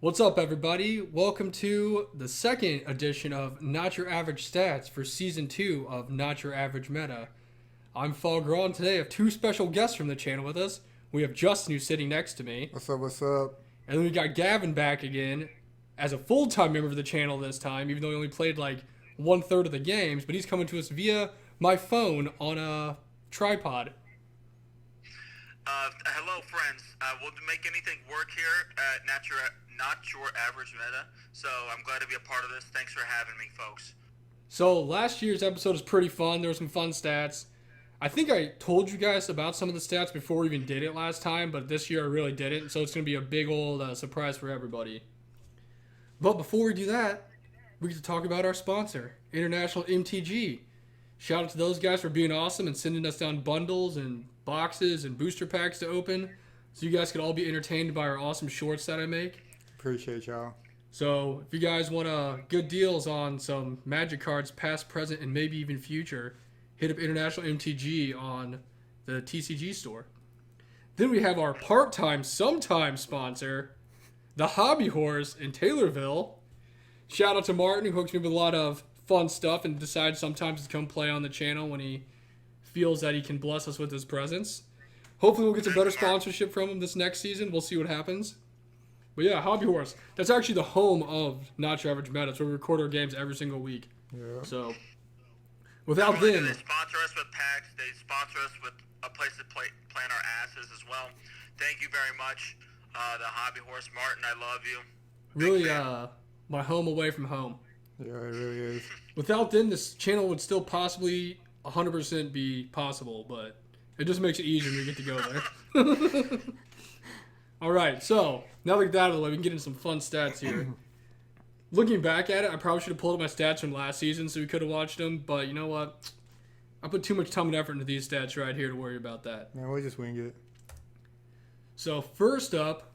What's up, everybody? Welcome to the second edition of Not Your Average Stats for Season 2 of Not Your Average Meta. I'm Fogger, and today I have two special guests from the channel with us. We have Justin, who's sitting next to me. What's up, what's up? And then we got Gavin back again as a full-time member of the channel this time, even though he only played like 1/3 of the games, but he's coming to us via my phone on a tripod. Hello, friends. We'll make anything work here at Not Your Average Meta. So I'm glad to be a part of this. Thanks for having me, folks. So last year's episode was pretty fun. There were some fun stats. I think I told you guys about some of the stats before we even did it last time, but this year I really didn't, so it's going to be a big old surprise for everybody. But before we do that, we get to talk about our sponsor, International MTG. Shout out to those guys for being awesome and sending us down bundles and boxes and booster packs to open, so you guys could all be entertained by our awesome shorts that I make. Appreciate y'all. So if you guys want good deals on some Magic cards, past, present, and maybe even future, hit up International MTG on the TCG store. Then we have our part-time, sometime sponsor, the Hobby Horse in Taylorville. Shout out to Martin, who hooks me with a lot of fun stuff and decides sometimes to come play on the channel when he feels that he can bless us with his presence. Hopefully we'll get some better sponsorship from him this next season. We'll see what happens. But yeah, Hobby Horse. That's actually the home of Not Your Average Meta. It's where we record our games every single week. Yeah. So, without They them... sponsor us with packs. They sponsor us with a place to plant our asses as well. Thank you very much, the Hobby Horse. Martin, I love you. Really, my home away from home. Yeah, it really is. Without them, this channel would still possibly 100% be possible, but it just makes it easier when we get to go there. All right, so now that that out of the way, we can get into some fun stats here. Looking back at it, I probably should have pulled up my stats from last season so we could have watched them, but you know what? I put too much time and effort into these stats right here to worry about that. Man, we'll just wing it. So first up,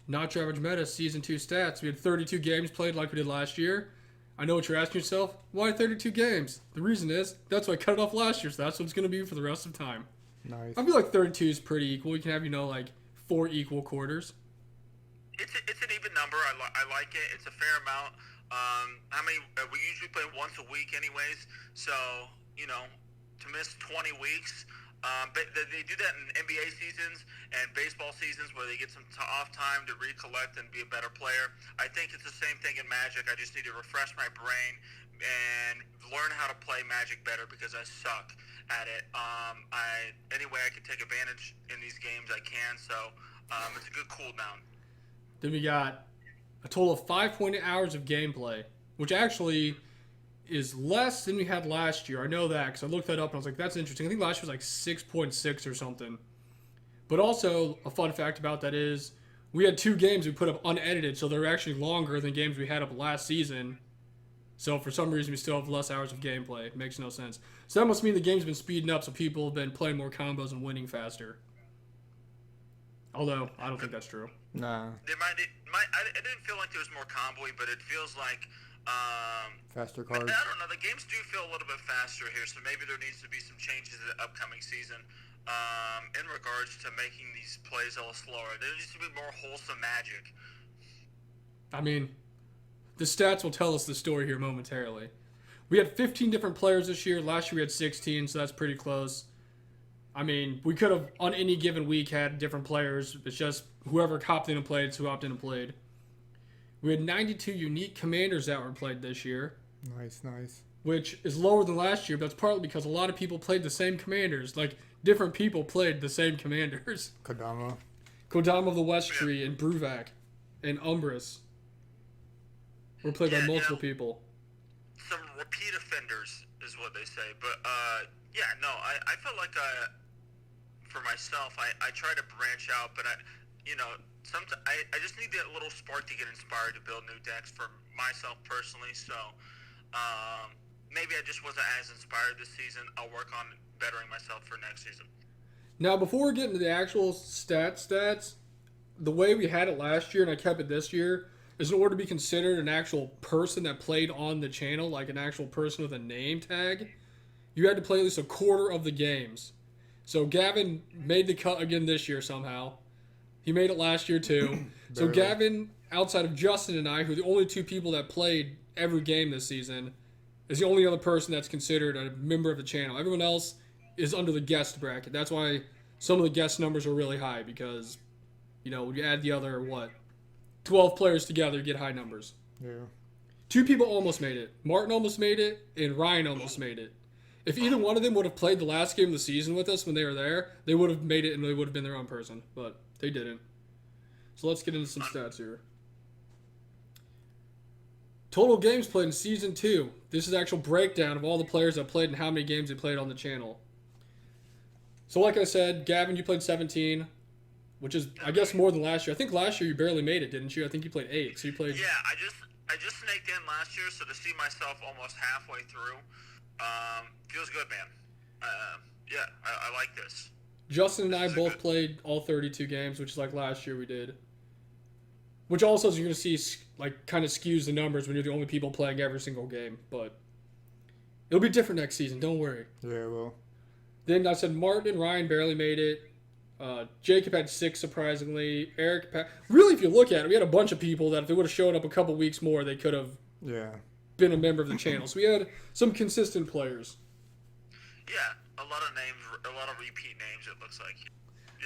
Not Your Average Meta Season 2 stats. We had 32 games played like we did last year. I know what you're asking yourself. Why 32 games? The reason is, that's why I cut it off last year, so that's what it's going to be for the rest of time. Nice. I feel like 32 is pretty equal. You can have, like 4 equal quarters. It's an even number. I like it. It's a fair amount. How many? We usually play once a week, anyways. So to miss 20 weeks. But they do that in NBA seasons and baseball seasons where they get some off time to recollect and be a better player. I think it's the same thing in Magic. I just need to refresh my brain and learn how to play Magic better because I suck at it. Any way I can take advantage in these games, I can. So it's a good cool down. Then we got a total of 5.8 hours of gameplay, which actually is less than we had last year. I know that because I looked that up and I was like, that's interesting. I think last year was like 6.6 or something. But also, a fun fact about that is we had 2 games we put up unedited, so they're actually longer than games we had up last season. So for some reason, we still have less hours of gameplay. It makes no sense. So that must mean the game's been speeding up, so people have been playing more combos and winning faster. Although, I don't think that's true. Nah. I didn't feel like there was more combo-y, but it feels like... Faster cards. I don't know. The games do feel a little bit faster here, so maybe there needs to be some changes in the upcoming season in regards to making these plays a little slower. There needs to be more wholesome Magic. I mean, the stats will tell us the story here momentarily. We had 15 different players this year. Last year we had 16, so that's pretty close. I mean, we could have, on any given week, had different players. It's just whoever opted in and played is who opted in and played. We had 92 unique commanders that were played this year. Nice, nice. Which is lower than last year, but that's partly because a lot of people played the same commanders. Like, different people played the same commanders. Kodama. Kodama of the West Tree and Bruvac and Umbris were played by multiple people. Some repeat offenders is what they say. But, I feel like for myself, I try to branch out, but sometimes I just need that little spark to get inspired to build new decks for myself personally. So maybe I just wasn't as inspired this season. I'll work on bettering myself for next season. Now, before we get into the actual stats, the way we had it last year and I kept it this year is in order to be considered an actual person that played on the channel, like an actual person with a name tag, you had to play at least a quarter of the games. So Gavin made the cut again this year somehow. He made it last year too. So Barely. Gavin, outside of Justin and I, who are the only two people that played every game this season, is the only other person that's considered a member of the channel. Everyone else is under the guest bracket. That's why some of the guest numbers are really high because, when you add the other, 12 players together, you get high numbers. Yeah. 2 people almost made it. Martin almost made it, and Ryan almost made it. If either one of them would have played the last game of the season with us when they were there, they would have made it and they would have been their own person. But they didn't. So let's get into some stats here. Total games played in Season 2. This is actual breakdown of all the players that played and how many games they played on the channel. So like I said, Gavin, you played 17, which is, I guess, more than last year. I think last year you barely made it, didn't you? I think you played 8. So you played... Yeah, I just snaked in last year, so to see myself almost halfway through, feels good, man. Yeah, I like this. Justin and I both played all 32 games, which is like last year we did. Which also, you're going to see, kind of skews the numbers when you're the only people playing every single game. But it'll be different next season, don't worry. Yeah, well. Then I said Martin and Ryan barely made it. Jacob had 6, surprisingly. Eric, really, if you look at it, we had a bunch of people that if they would have shown up a couple weeks more, they could have been a member of the channel. So we had some consistent players. Yeah, a lot of names, a lot of repeat names, it looks like.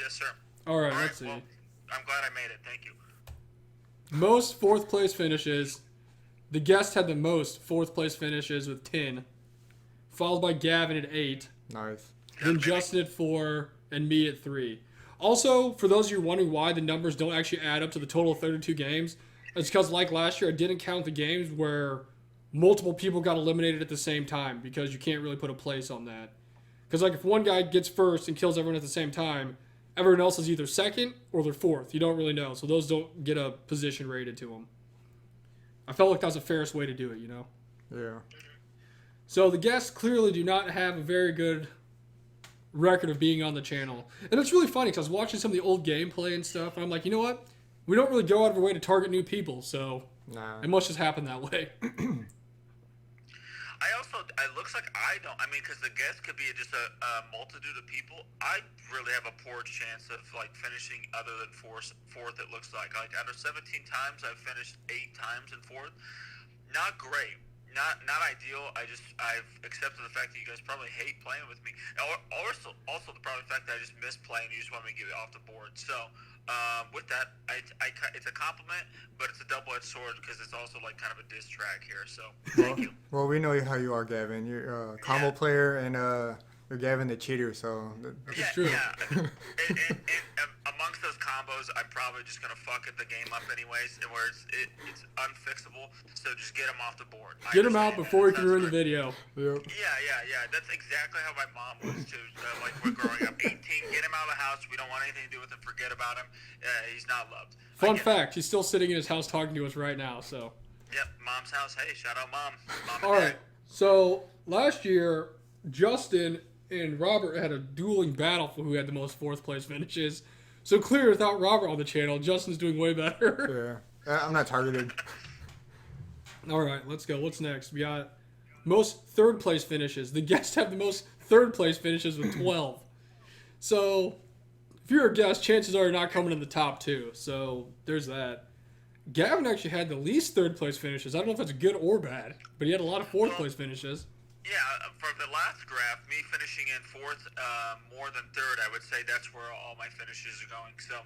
Yes, sir. All right, let's see. Well, I'm glad I made it. Thank you. Most 4th place finishes. The guest had the most 4th place finishes with 10, followed by Gavin at 8. Nice. Then Justin at 4, and me at 3. Also, for those of you wondering why the numbers don't actually add up to the total of 32 games, it's because, like last year, I didn't count the games where multiple people got eliminated at the same time because you can't really put a place on that. Because, if one guy gets first and kills everyone at the same time, everyone else is either second or they're 4th. You don't really know, so those don't get a position rated to them. I felt like that was the fairest way to do it, Yeah. So the guests clearly do not have a very good record of being on the channel. And it's really funny because I was watching some of the old gameplay and stuff, and I'm like, you know what? We don't really go out of our way to target new people, so it must just happen that way. It looks like I don't, because the guest could be just a multitude of people. I really have a poor chance of, finishing other than fourth, it looks like. Out of 17 times, I've finished 8 times in 4th. Not great. Not ideal. I've accepted the fact that you guys probably hate playing with me. Also the probably fact that I just miss playing. You just want me to get it off the board. So with that, it's a compliment, but it's a double-edged sword because it's also kind of a diss track here. So thank you. Well, we know how you are, Gavin. You're a combo player, and you're Gavin the cheater. So It's true. Yeah. and amongst those combos, I'm probably just gonna fuck the game up anyways, and where it's unfixable. So just get them off the board. Get them out before we can ruin the video. Yep. Yeah. That's exactly how my mom was too. We're growing up. 18, get him out of the house. We don't want anything to do with him. Forget about him. He's not loved. Fun fact: he's still sitting in his house talking to us right now. So. Yep, mom's house. Hey, shout out mom. All right. So last year, Justin and Robert had a dueling battle for who had the most 4th place finishes. So clear, without Robert on the channel, Justin's doing way better. Yeah. I'm not targeted. All right, let's go. What's next? We got most 3rd place finishes. The guests have the most 3rd place finishes with 12. So if you're a guest, chances are you're not coming in the top 2. So there's that. Gavin actually had the least 3rd place finishes. I don't know if that's good or bad, but he had a lot of 4th place finishes. Yeah, from the last graph, me finishing in 4th more than 3rd, I would say that's where all my finishes are going. So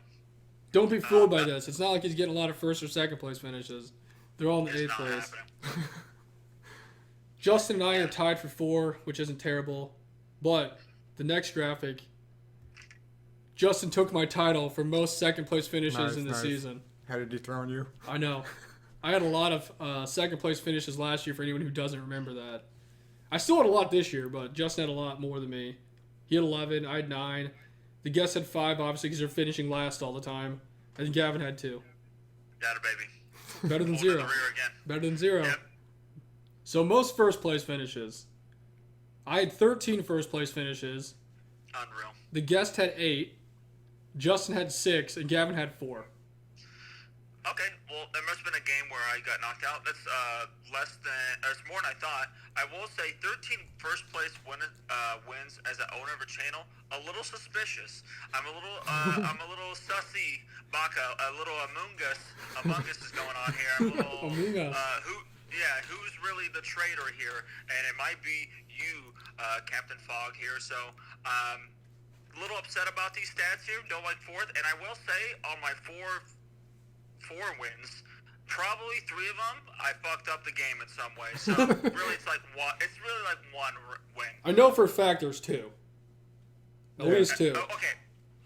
don't be fooled by this. It's not like he's getting a lot of 1st or 2nd place finishes. They're all in the 8th place. Justin and I are tied for 4, which isn't terrible. But the next graphic, Justin took my title for most 2nd place finishes in the season. Had to dethrone you. I know. I had a lot of 2nd place finishes last year for anyone who doesn't remember that. I still had a lot this year, but Justin had a lot more than me. He had 11, I had 9. The guests had 5, obviously, because they're finishing last all the time. I think Gavin had 2. Got it, baby. Better than 0. Better than 0. Yep. So most 1st place finishes. I had 13 1st place finishes. Unreal. The guest had 8. Justin had 6, and Gavin had 4. Okay, well, there must have been a game where I got knocked out. That's it's more than I thought. I will say 13 first place wins as an owner of a channel. a little suspicious. I'm a little sussy. Baka, a little Among Us is going on here. I'm a little Among Us. who's really the traitor here? And it might be you, Captain Fog here. So, a little upset about these stats here. Don't like fourth, and I will say on my four wins, probably 3 of them I fucked up the game in some way. So really, it's really like one win. I know for a fact there's 2. At least 2. Oh, okay,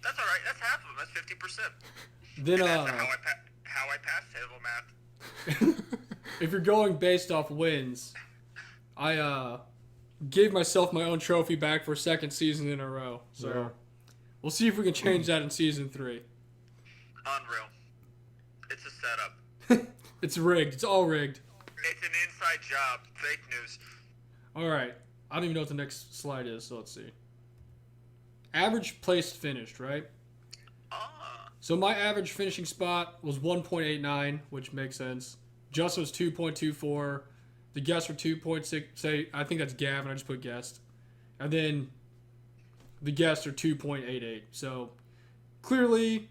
that's all right. That's half of them. That's 50%. Then That's how I pass table math. if you're going based off wins, I gave myself my own trophy back for a second season in a row. So Yeah. we'll see if we can change that in season 3. Unreal. It's a setup. It's rigged. It's all rigged. It's an inside job. Fake news. All right. I don't even know what the next slide is, so let's see. Average placed finished, right? So my average finishing spot was 1.89, which makes sense. Justin was 2.24. The guests were 2.6. Say, I think that's Gavin. I just put guest. And then the guests are 2.88. So clearly,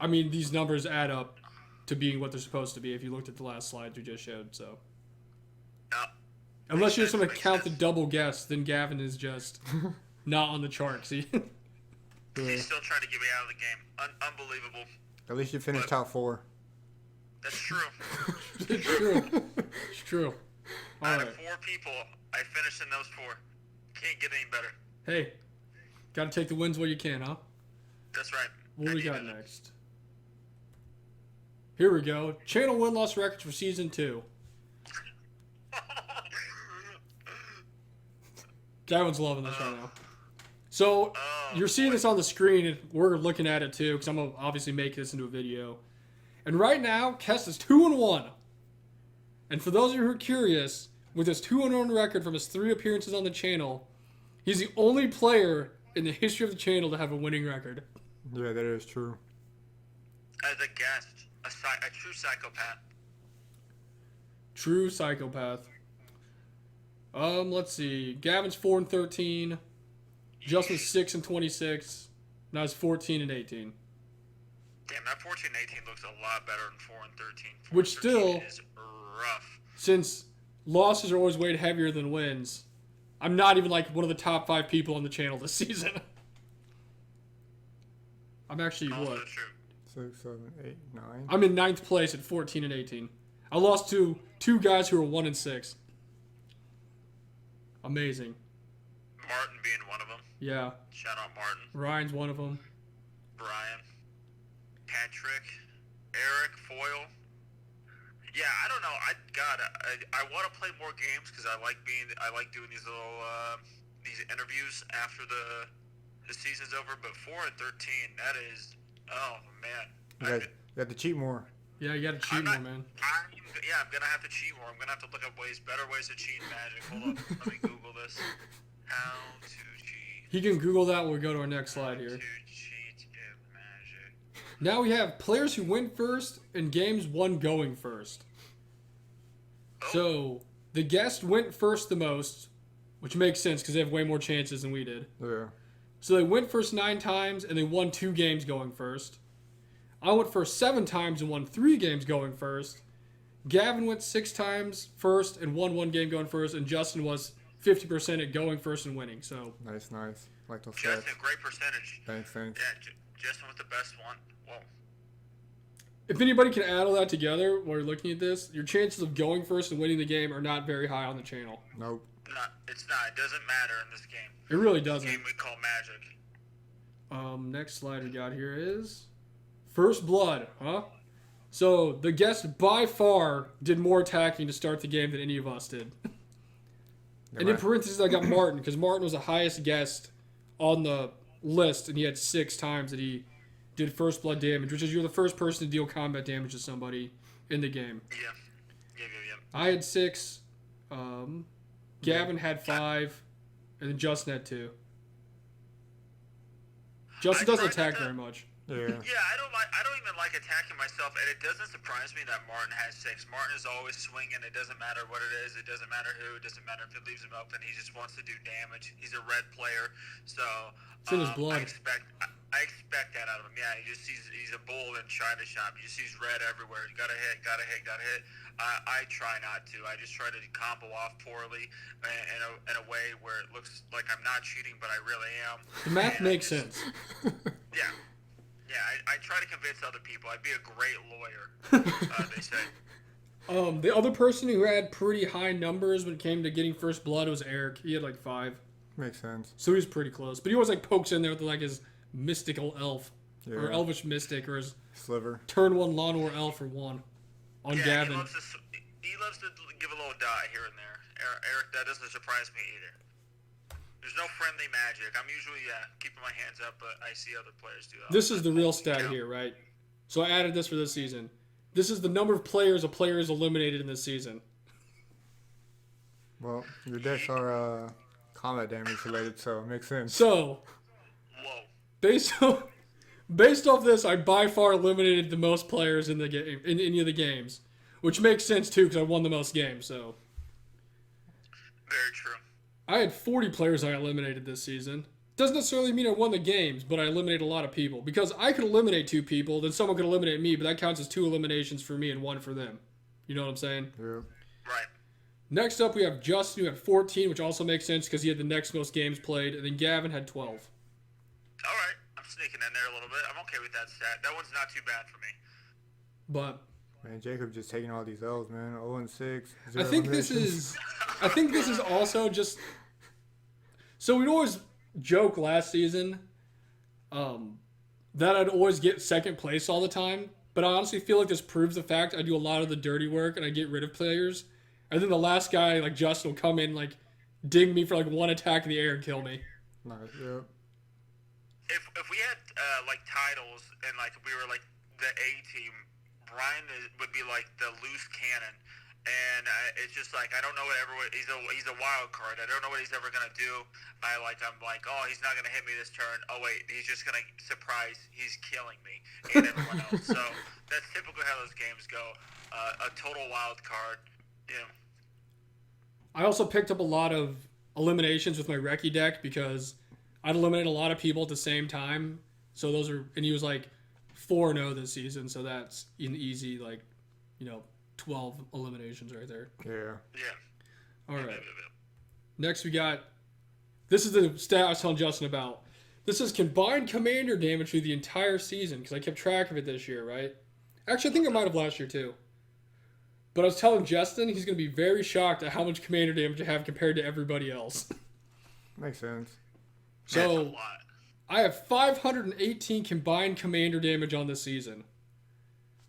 I mean, these numbers add up to being what they're supposed to be if you looked at the last slide you just showed. So unless you're just going to count the double guests, then Gavin is just not on the chart. See? He's still trying to get me out of the game. Unbelievable. At least you finished top 4. That's true. It's true. It's true. All Out right. of 4 people, I finished in those 4. Can't get any better. Hey, got to take the wins while you can, huh? That's right. What I we needed got it. next? Here we go. Channel win-loss records for season 2. Gavin's loving this right now. So you're seeing this on the screen, and we're looking at it too, because I'm gonna obviously make this into a video. And right now, Kess is 2-1. And for those of you who are curious, with his 2-1 record from his 3 appearances on the channel, he's the only player in the history of the channel to have a winning record. Yeah, that is true. As a guest, a true psychopath. True psychopath. Let's see. Gavin's 4-13. Justin's 6-26. Now it's 14-18. Damn, that 14-18 looks a lot better than 4-13. Which still, is rough. since losses are always weighed heavier than wins, I'm not even like one of the top 5 people on the channel this season. I'm actually Also what? true. 6, 7, 8, 9. I'm in 9th place at 14-18. I lost to 2 guys who were 1-6. Amazing. Martin being one of them. Yeah. Shout out Martin. Ryan's one of them. Brian. Patrick. Eric. Foyle. Yeah, I don't know. I want to play more games because I like doing these little these interviews after the season's over. But 4-13, that is, oh man. You have to cheat more. Yeah, you gotta cheat more, man. I'm gonna have to cheat more. I'm gonna have to look up better ways to cheat in Magic. Hold up, let me Google this. How to cheat. He can Google that when we go to our next slide here. To cheat in Magic. Now we have players who win first and games won going first. Oh. So the guest went first the most, which makes sense because they have way more chances than we did. Yeah. So they went first 9 times and they won 2 games going first. I went first 7 times and won 3 games going first. Gavin went 6 times first and won 1 game going first, and Justin was 50% at going first and winning. So Nice. Like those stats. Justin, great percentage. Thanks. Yeah, Justin with the best one. Whoa. if anybody can add all that together while you're looking at this, your chances of going first and winning the game are not very high on the channel. Nope. It's not. It doesn't matter in this game. It really This doesn't. game we call Magic. Next slide we got here is First Blood, huh? So the guest by far did more attacking to start the game than any of us did. And in parentheses, I got Martin, because Martin was the highest guest on the list, and he had 6 times that he did first blood damage, which is you're the first person to deal combat damage to somebody in the game. Yeah. I had 6, Gavin had 5, and then Justin had 2. Justin doesn't attack very much. Yeah. Yeah, I don't even like attacking myself, and it doesn't surprise me that Martin has 6. Martin is always swinging. It doesn't matter what it is. It doesn't matter who. It doesn't matter if it leaves him open. He just wants to do damage. He's a red player, so It's in his blood. I expect that out of him. Yeah, he's a bull in China shop. He just sees red everywhere. You gotta hit, gotta hit, gotta hit. I try not to. I just try to combo off poorly in a way where it looks like I'm not cheating, but I really am. The math makes sense. Yeah. Yeah, I try to convince other people. I'd be a great lawyer, they say. The other person who had pretty high numbers when it came to getting first blood was Eric. He had like 5. Makes sense. So he was pretty close. But he always like pokes in there with like his mystical elf. Yeah. Or elvish mystic or his Sliver. turn 1 lawnmower elf for 1 on Gavin. He loves to give a little die here and there. Eric, that doesn't surprise me either. There's no friendly magic. I'm usually keeping my hands up, but I see other players do that. This is the real stat here, right? So I added this for this season. This is the number of players a player is eliminated in this season. Well, your decks are combat damage related, so it makes sense. So, Whoa. based off this, I by far eliminated the most players in the game in any of the games, which makes sense too because I won the most games. So, Very true. I had 40 players I eliminated this season. Doesn't necessarily mean I won the games, but I eliminated a lot of people because I could eliminate 2 people, then someone could eliminate me, but that counts as 2 eliminations for me and 1 for them. You know what I'm saying? Yeah. Right. Next up, we have Justin, who had 14, which also makes sense because he had the next most games played, and then Gavin had 12. All right. I'm sneaking in there a little bit. I'm okay with that stat. That one's not too bad for me. But Man, Jacob just taking all these L's, man. 0-6. I think this is also just. So we'd always joke last season that I'd always get second place all the time, but I honestly feel like this proves the fact I do a lot of the dirty work and I get rid of players, and then the last guy like Justin will come in like ding me for like 1 attack in the air and kill me. Nice, yeah. If we had like titles and like we were like the A team, Brian would be like the loose cannon, and it's just like I don't know what he's a wild card. I don't know what he's ever gonna do. I'm like, oh, he's not gonna hit me this turn. Oh wait, he's just gonna surprise. He's killing me and everyone else. So that's typically how those games go. A total wild card. Yeah. I also picked up a lot of eliminations with my Recce deck because I'd eliminate a lot of people at the same time. So those are, and he was like 4-0 this season, so that's an easy 12 eliminations right there. Yeah. Yeah. All right. Next we got, this is the stat I was telling Justin about. This is combined commander damage through the entire season because I kept track of it this year, right? Actually, I think I might have last year too. But I was telling Justin he's going to be very shocked at how much commander damage I have compared to everybody else. Makes sense. So, That's a lot. I have 518 combined commander damage on this season.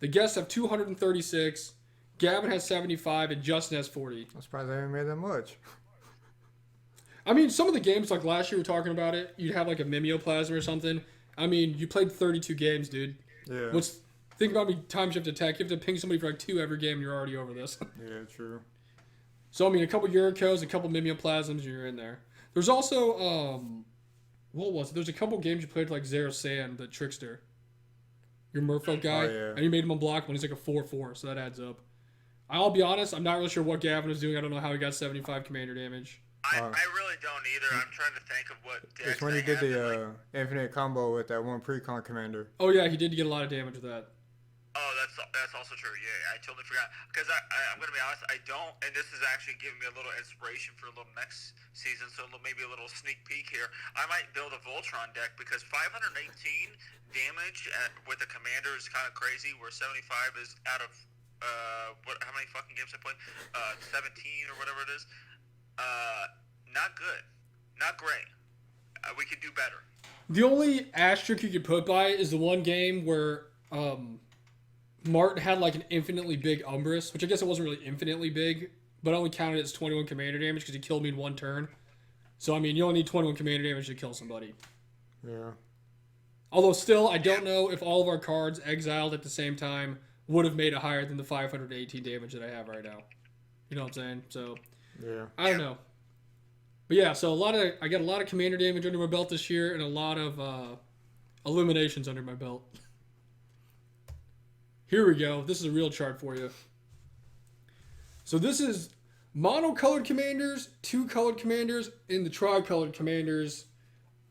The guests have 236, Gavin has 75, and Justin has 40. I'm surprised I haven't made that much. I mean, some of the games, like last year we were talking about it, you'd have like a mimeoplasm or something. I mean, you played 32 games, dude. Yeah. Think about how many times you have to attack. You have to ping somebody for like 2 every game and you're already over this. Yeah, true. So, I mean, a couple Yurikos, a couple mimeoplasms, and you're in there. There's also, what was it? There's a couple games you played like Zero Sand, the Trickster. Your Merfolk guy. Oh, yeah. And you made him unblockable, and he's like a 4/4, so that adds up. I'll be honest, I'm not really sure what Gavin was doing. I don't know how he got 75 commander damage. I really don't either. I'm trying to think of what decks It's when he I did have that, the infinite combo with that one pre-con commander. Oh, yeah, he did get a lot of damage with that. Oh, that's also true. Yeah, I totally forgot. Because I'm going to be honest, I don't, and this is actually giving me a little inspiration for a little next season, so maybe a little sneak peek here. I might build a Voltron deck because 518 damage with the commander is kind of crazy, where 75 is out of, how many fucking games I played? 17 or whatever it is. Not good. Not great. We could do better. The only asterisk you could put by is the one game where Martin had like an infinitely big Umbrus, which I guess it wasn't really infinitely big, but I only counted as 21 commander damage because he killed me in 1 turn. So, I mean, you only need 21 commander damage to kill somebody. Yeah. Although still, I don't know if all of our cards exiled at the same time would have made it higher than the 518 damage that I have right now. You know what I'm saying? So, Yeah. I don't know. But yeah, so I got a lot of commander damage under my belt this year and a lot of eliminations under my belt. Here we go. This is a real chart for you. So this is mono-colored commanders, two-colored commanders, and the tri-colored commanders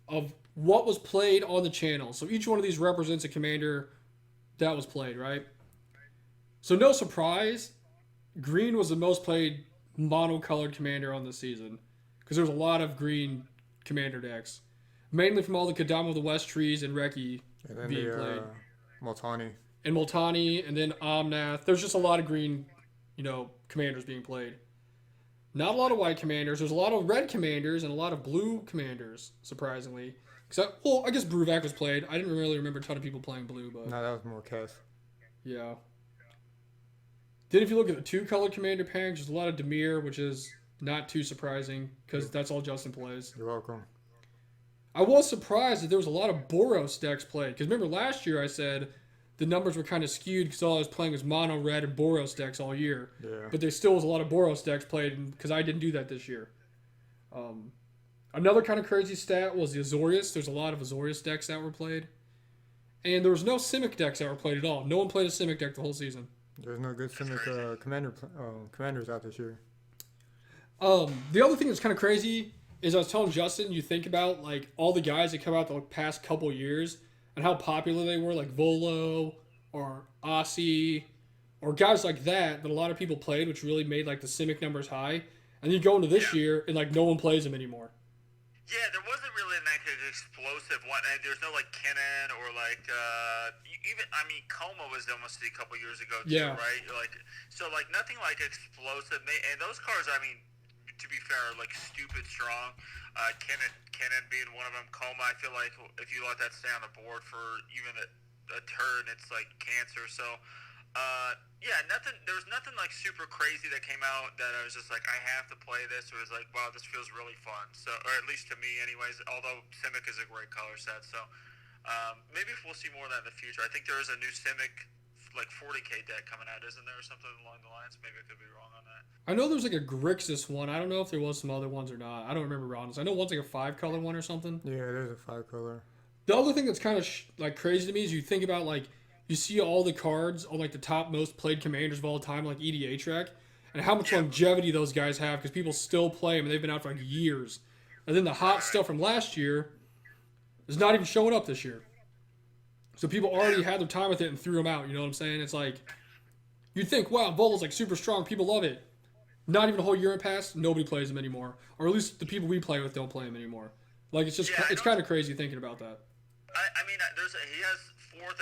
of what was played on the channel. So each one of these represents a commander that was played, right? So no surprise, green was the most played mono-colored commander on the season because there was a lot of green commander decks, mainly from all the Kadama of the West trees and Reki being played. Multani. And Multani, and then Omnath. There's just a lot of green, commanders being played. Not a lot of white commanders. There's a lot of red commanders and a lot of blue commanders, surprisingly. I guess Bruvac was played. I didn't really remember a ton of people playing blue, but... No, that was more Kess. Yeah. Then if you look at the two-colored commander pairings, there's a lot of Dimir, which is not too surprising, because that's all Justin plays. You're welcome. I was surprised that there was a lot of Boros decks played, because remember last year I said the numbers were kind of skewed because all I was playing was mono red and Boros decks all year. Yeah. But there still was a lot of Boros decks played because I didn't do that this year. Another kind of crazy stat was the Azorius. There's a lot of Azorius decks that were played. And there was no Simic decks that were played at all. No one played a Simic deck the whole season. There's no good Simic commanders out this year. The other thing that's kind of crazy is I was telling Justin, you think about like all the guys that come out the past couple years and how popular they were, like Volo or Aussie or guys like that a lot of people played, which really made like the Simic numbers high. And you go into this year and like no one plays them anymore. Yeah, there wasn't really like an explosive one. And there's no like Kennen or like Coma was almost a couple years ago too, yeah. Right? Like nothing like explosive. And those cards, to be fair, are like stupid strong. Kennen being one of them. Coma, I feel like if you let that stay on the board for even a turn, it's like cancer. So. There was nothing like super crazy that came out that I was just like, I have to play this, or was like, wow, this feels really fun. So, or at least to me, anyways. Although Simic is a great color set, so maybe we'll see more of that in the future. I think there is a new Simic like 40k deck coming out, isn't there, or something along the lines? Maybe I could be wrong on that. I know there's like a Grixis one. I don't know if there was some other ones or not. I don't remember honest. I know one's like a 5-color one or something. Yeah, there's a 5-color. The other thing that's kind of crazy to me is you think about like. You see all the cards on like the top most played commanders of all time, like EDH and how much longevity those guys have because people still play them and they've been out for like years. And then the hot stuff from last year is not even showing up this year. So people already had their time with it and threw them out. You know what I'm saying? It's like you'd think, wow, Volo's like super strong. People love it. Not even a whole year had passed. Nobody plays them anymore, or at least the people we play with don't play them anymore. Like it's just it's kind of crazy thinking about that. He has 4,000.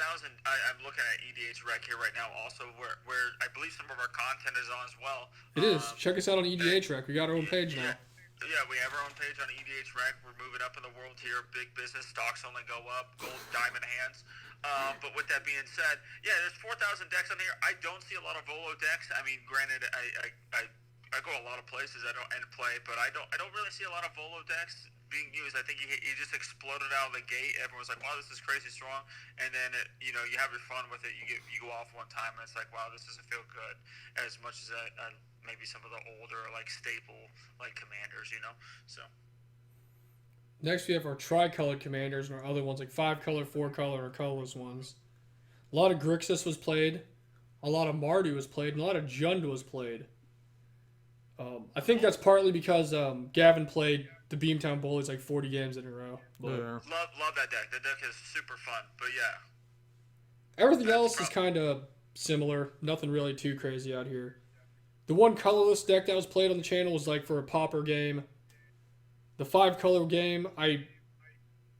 I'm looking at EDH Rec here right now, also where I believe some of our content is on as well. It is. Check us out on EDH Rec. We got our own page now. Yeah, we have our own page on EDH Rec. We're moving up in the world here. Big business. Stocks only go up. Gold, diamond hands. But with that being said, there's 4,000 decks on here. I don't see a lot of Volo decks. I mean, granted, I go a lot of places and play, but I don't really see a lot of Volo decks being used. I think he just exploded out of the gate. Everyone's like, wow, this is crazy strong. And then you have your fun with it. You go off one time and it's like, wow, this doesn't feel good as much as maybe some of the older like staple like commanders. So next we have our tri-colored commanders and our other ones like 5-color, 4-color, or colorless ones. A lot of Grixis was played, a lot of Mardu was played, and a lot of Jund was played. I think that's partly because Gavin played the Beamtown Bullies like 40 games in a row. But love that deck. That deck is super fun. But everything else is kind of similar. Nothing really too crazy out here. The one colorless deck that was played on the channel was like for a Pauper game. The 5-color game, I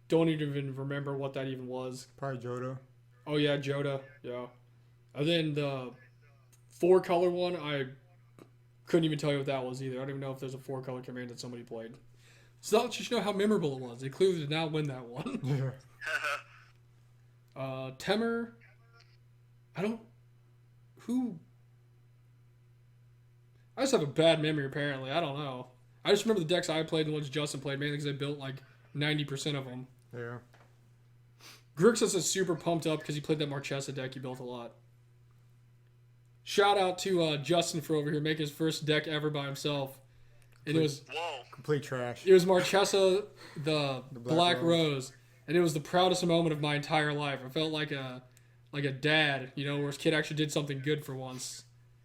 don't even remember what that even was. Probably Joda. Oh yeah, Joda. Yeah. And then the 4-color one, I couldn't even tell you what that was either. I don't even know if there's a 4-color command that somebody played. So that just know how memorable it was. They clearly did not win that one. Yeah. Temer. I just have a bad memory apparently. I don't know. I just remember the decks I played and the ones Justin played, mainly because I built like 90% of them. Yeah. Grixis is super pumped up because he played that Marchesa deck he built a lot. Shout out to Justin for over here making his first deck ever by himself. And it was complete trash. It was Marchesa, the Black Rose. and it was the proudest moment of my entire life. I felt like a dad, where his kid actually did something good for once.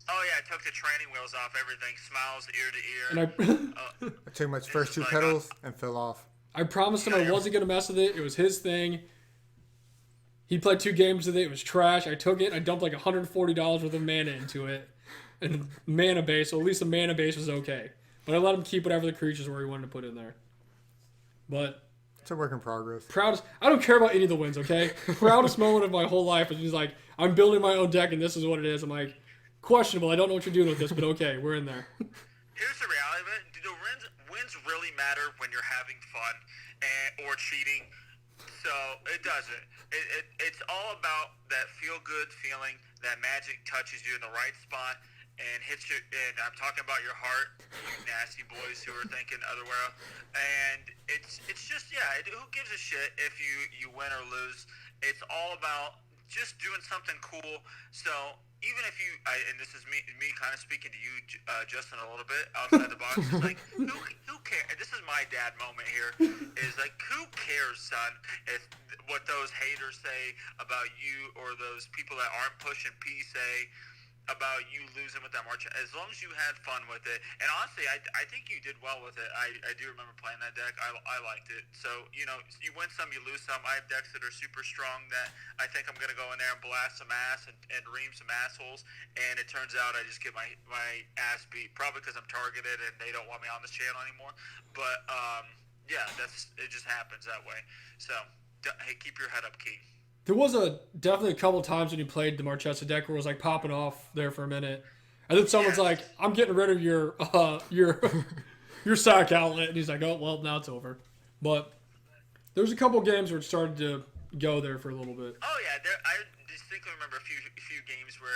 Oh yeah, I took the training wheels off everything, smiles ear to ear. And I took my first two pedals and fell off. I promised him I wasn't gonna mess with it. It was his thing. He played 2 games with it. It was trash. I took it. I dumped like $140 worth of mana into it, and mana base. So at least the mana base was okay. But I let him keep whatever the creatures were he wanted to put in there. But it's a work in progress. Proudest. I don't care about any of the wins. Okay. Proudest moment of my whole life is he's like, I'm building my own deck and this is what it is. I'm like, questionable. I don't know what you're doing with this, but okay, we're in there. Here's the reality of it. Do the wins really matter when you're having fun or cheating? So it doesn't. It's all about that feel-good feeling that Magic touches you in the right spot and hits you. And I'm talking about your heart, you nasty boys who are thinking otherwise. And it's just who gives a shit if you win or lose? It's all about just doing something cool. So even if and this is me kind of speaking to you, Justin, a little bit outside the box. It's like who cares? And this is my dad moment here. Is like who cares, son? If what those haters say about you or those people that aren't pushing P say about you losing with that march, as long as you had fun with it. And honestly, I think you did well with it. I do remember playing that deck. I liked it. So, you win some, you lose some. I have decks that are super strong that I think I'm going to go in there and blast some ass and ream some assholes. And it turns out I just get my ass beat, probably because I'm targeted and they don't want me on this channel anymore. But, yeah, it just happens that way. So, hey, keep your head up, Key. There was definitely a couple times when you played the Marchesa deck where it was like popping off there for a minute, and then someone's like, "I'm getting rid of your sack outlet," and he's like, "Oh well, now it's over." But there was a couple games where it started to go there for a little bit. Oh yeah, I distinctly remember a few games where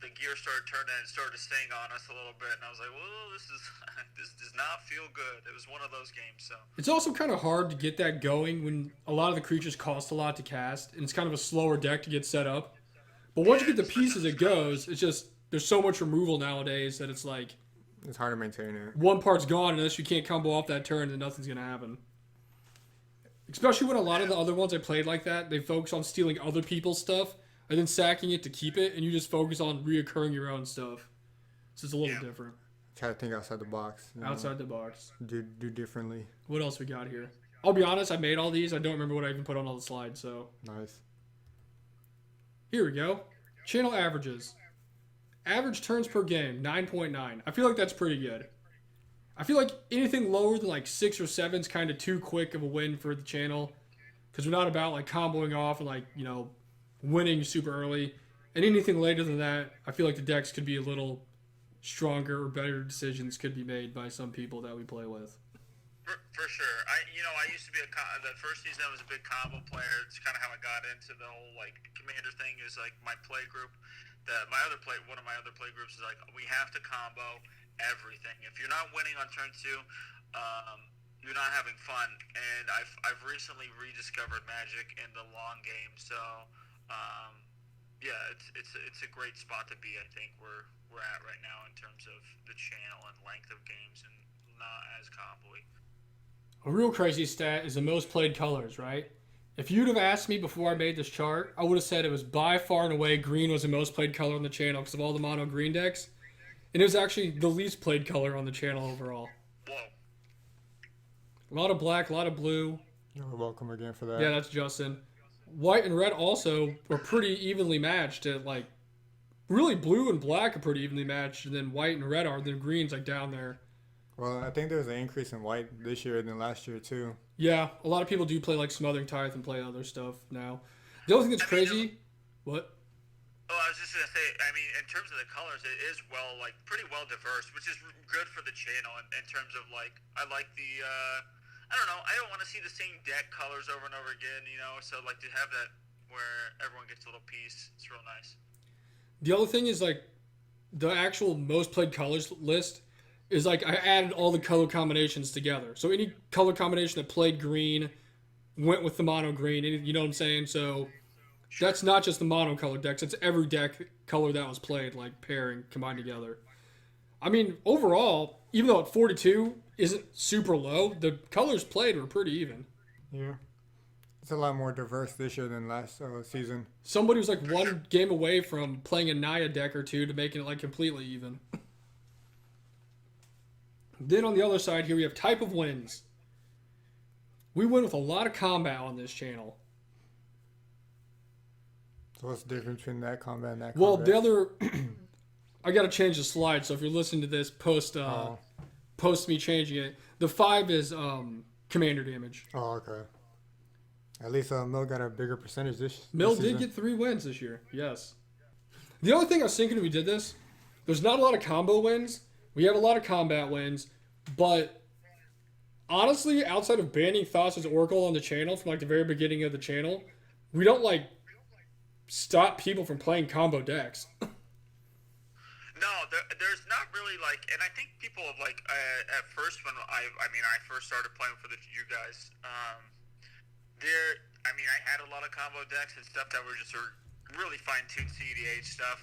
the gear started turning and it started to sting on us a little bit, and I was like, "Well, this does not feel good." It was one of those games. So it's also kind of hard to get that going when a lot of the creatures cost a lot to cast, and it's kind of a slower deck to get set up. But once you get the pieces, it goes. It's just there's so much removal nowadays that it's like it's hard to maintain it. One part's gone unless you can't combo off that turn, then nothing's gonna happen. Especially when a lot of the other ones I played like that, they focus on stealing other people's stuff and then sacking it to keep it, and you just focus on reoccurring your own stuff. So it's a little different. Try to think outside the box. Outside the box. Do differently. What else we got here? I'll be honest, I made all these. I don't remember what I even put on all the slides, so. Nice. Here we go. Channel averages. Average turns per game, 9.9. I feel like that's pretty good. I feel like anything lower than like 6 or 7 is kind of too quick of a win for the channel. Because we're not about like comboing off and like, winning super early. And anything later than that, I feel like the decks could be a little stronger or better decisions could be made by some people that we play with. For sure. I used to be the first season I was a big combo player. It's kind of how I got into the whole like commander thing. Is like my play group. One of my other play groups is like we have to combo everything. If you're not winning on turn 2, you're not having fun. And I've recently rediscovered Magic in the long game. So it's a great spot to be. I think we're at right now in terms of the channel and length of games and not as combo-y. A real crazy stat is the most played colors, right? If you'd have asked me before I made this chart, I would have said it was by far and away green was the most played color on the channel because of all the mono green decks. And it was actually the least played color on the channel overall. Whoa. A lot of black, a lot of blue. You're welcome again for that. Yeah, that's Justin. White and red also were pretty evenly matched. Like, really blue and black are pretty evenly matched, and then white and red are. Then green's like down there. Well, I think there was an increase in white this year than last year too. Yeah, a lot of people do play like Smothering Tithe and play other stuff now. The only thing that's crazy... What? Oh, I was just going to say, in terms of the colors, it is pretty well diverse, which is good for the channel in terms of, I like the, I don't know, I don't want to see the same deck colors over and over again, so, to have that where everyone gets a little piece, it's real nice. The other thing is, the actual most played colors list is, I added all the color combinations together. So any color combination that played green went with the mono green, you know what I'm saying? So... That's not just the monocolor decks. It's every deck color that was played, pairing, combined together. Overall, even though at 42 isn't super low, the colors played were pretty even. Yeah. It's a lot more diverse this year than last season. Somebody was like one game away from playing a NYAM deck or two to making it like completely even. Then on the other side here we have type of wins. We win with a lot of combat on this channel. So what's the difference between that combat and that Well, combat? the other, I gotta change the slide. So if you're listening to this post me changing it, the 5 is commander damage. Oh, okay. At least Mill got a bigger percentage this Mill season. did get 3 wins this year. Yes. The only thing I was thinking when we did this, there's not a lot of combo wins. We have a lot of combat wins, but honestly, outside of banning Thassa's Oracle on the channel from like the very beginning of the channel, we don't like stop people from playing combo decks. No, there's not really like, and I think people have like at first when I first started playing for you guys, I had a lot of combo decks and stuff that were just really fine-tuned CDH stuff.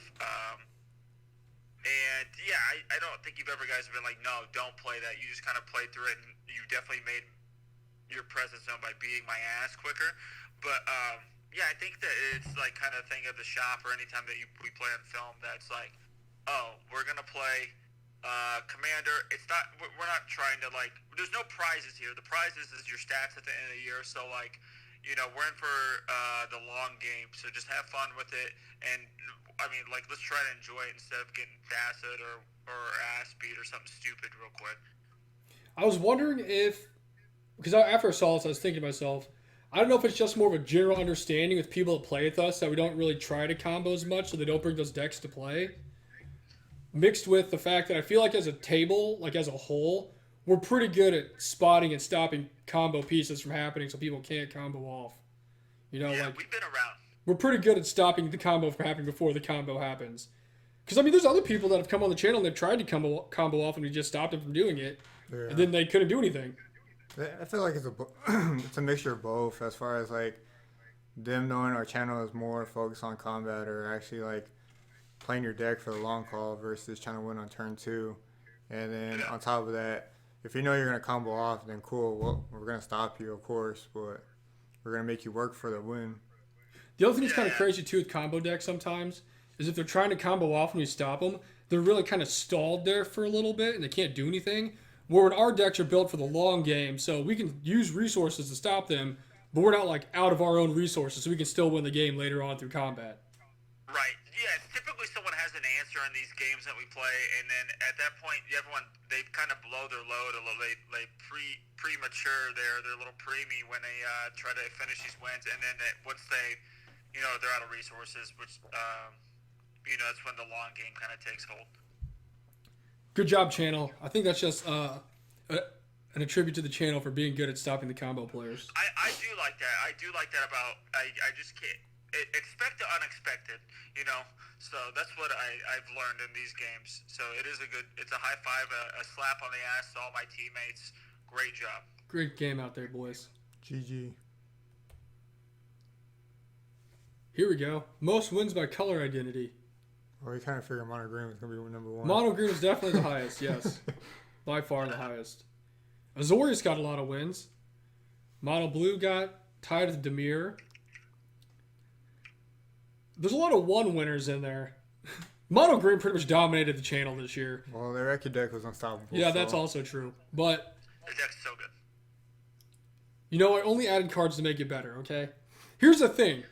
And yeah, I don't think you've ever guys have been like, no, don't play that. You just kind of played through it, and you definitely made your presence known by beating my ass quicker. But yeah, I think that it's like kind of thing of the shop, or anytime that we play on film, that's like, oh, we're gonna play Commander. It's not. We're not trying to like. There's no prizes here. The prizes is your stats at the end of the year. So like, we're in for the long game. So just have fun with it. And I mean, like, let's try to enjoy it instead of getting facet or ass beat or something stupid real quick. I was wondering if, because after I saw this, I was thinking to myself, I don't know if it's just more of a general understanding with people that play with us that we don't really try to combo as much, so they don't bring those decks to play. Mixed with the fact that I feel like as a table, like as a whole, we're pretty good at spotting and stopping combo pieces from happening so people can't combo off. Yeah, like we've been around. we're pretty good at stopping the combo from happening before the combo happens. Because, I mean, there's other people that have come on the channel and they've tried to combo off and we just stopped them from doing it. Yeah. And then they couldn't do anything. I feel like it's a mixture of both, as far as like them knowing our channel is more focused on combat, or actually like playing your deck for the long haul versus trying to win on turn 2. And then on top of that, if you know you're gonna combo off, then cool. Well, we're gonna stop you, of course, but we're gonna make you work for the win. The other thing that's kind of crazy too with combo decks sometimes is if they're trying to combo off and you stop them, they're really kind of stalled there for a little bit and they can't do anything. Where when our decks are built for the long game, so we can use resources to stop them, but we're not like out of our own resources, so we can still win the game later on through combat. Right. Yeah. Typically, someone has an answer in these games that we play, and then at that point, they kind of blow their load a little. They premature their little preemie when they try to finish these wins, and then once they're out of resources, which that's when the long game kind of takes hold. Good job, channel. I think that's just an attribute to the channel for being good at stopping the combo players. I do like that. I do like that about I just can't expect the unexpected, So that's what I've learned in these games. So it's a high five, a slap on the ass to all my teammates. Great job. Great game out there, boys. GG. Here we go. Most wins by color identity. Well, we kind of figured Mono Green was gonna be number 1. Mono green is definitely the highest, yes. By far the highest. Azorius got a lot of wins. Mono blue got tied with Demir. There's a lot of 1 winners in there. Mono green pretty much dominated the channel this year. Well, their Reki deck was unstoppable. Yeah, that's also true. But The deck's so good. I only added cards to make it better, okay? Here's the thing.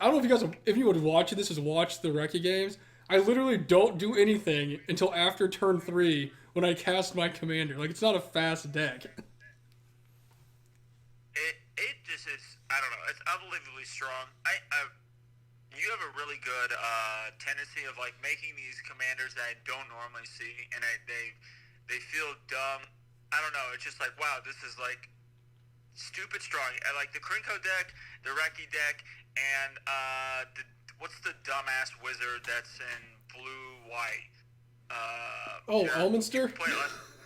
I don't know if you would watch this is watch the Reki games. I literally don't do anything until after turn 3 when I cast my commander. Like, it's not a fast deck. It just is. I don't know. It's unbelievably strong. You have a really good tendency of like making these commanders that I don't normally see, and they feel dumb. I don't know. It's just like, wow, this is like stupid strong. I like the Krinko deck, the Reki deck, and what's the dumbass wizard that's in blue-white? Elminster?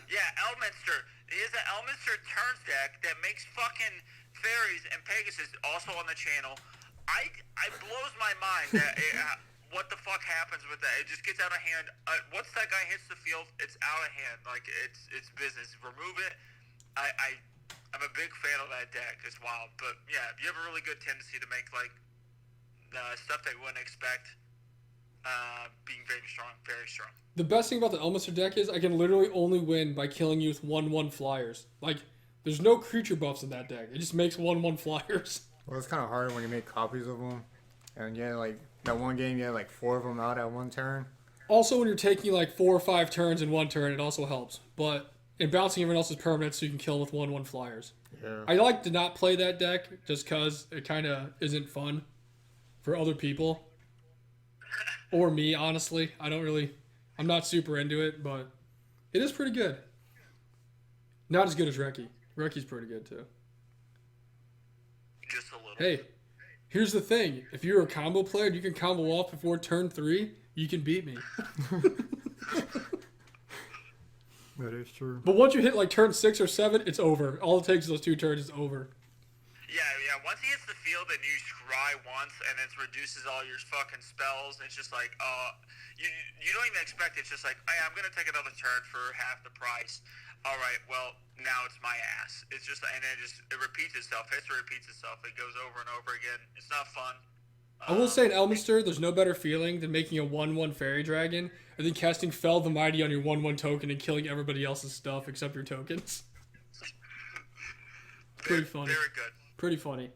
Yeah, Elminster. He has an Elminster turns deck that makes fucking fairies and Pegasus also on the channel. I blows my mind that what the fuck happens with that. It just gets out of hand. Once that guy hits the field, it's out of hand. Like, it's business. Remove it. I'm a big fan of that deck. It's wild, but yeah, you have a really good tendency to make like stuff that you wouldn't expect. Being very strong, very strong. The best thing about the Elminster deck is I can literally only win by killing you with 1/1 flyers. Like, there's no creature buffs in that deck. It just makes 1/1 flyers. Well, it's kind of hard when you make copies of them, and yeah, like that one game, you had like 4 of them out at one turn. Also, when you're taking like 4 or 5 turns in one turn, it also helps. But in bouncing everyone else's permanents, so you can kill with 1/1 flyers. Yeah. I like to not play that deck just because it kind of isn't fun for other people. Or me, honestly. I'm not super into it, but it is pretty good. Not as good as Reki. Reki's pretty good too. Just a little. Hey, here's the thing. If you're a combo player and you can combo off before turn 3, you can beat me. That is true. But once you hit like turn 6 or 7, it's over. All it takes is those 2 turns, it's over. Yeah. Once he hits the field and you scry once and it reduces all your fucking spells, it's just like, you don't even expect it. It's just like, hey, I'm gonna take another turn for half the price. All right, well now it's my ass. It's just, and then it repeats itself. History repeats itself. It goes over and over again. It's not fun. I will say in Elminster, there's no better feeling than making a 1/1 fairy dragon and then casting Fell the Mighty on your 1/1 token and killing everybody else's stuff except your tokens. Pretty funny. Very good. Pretty funny.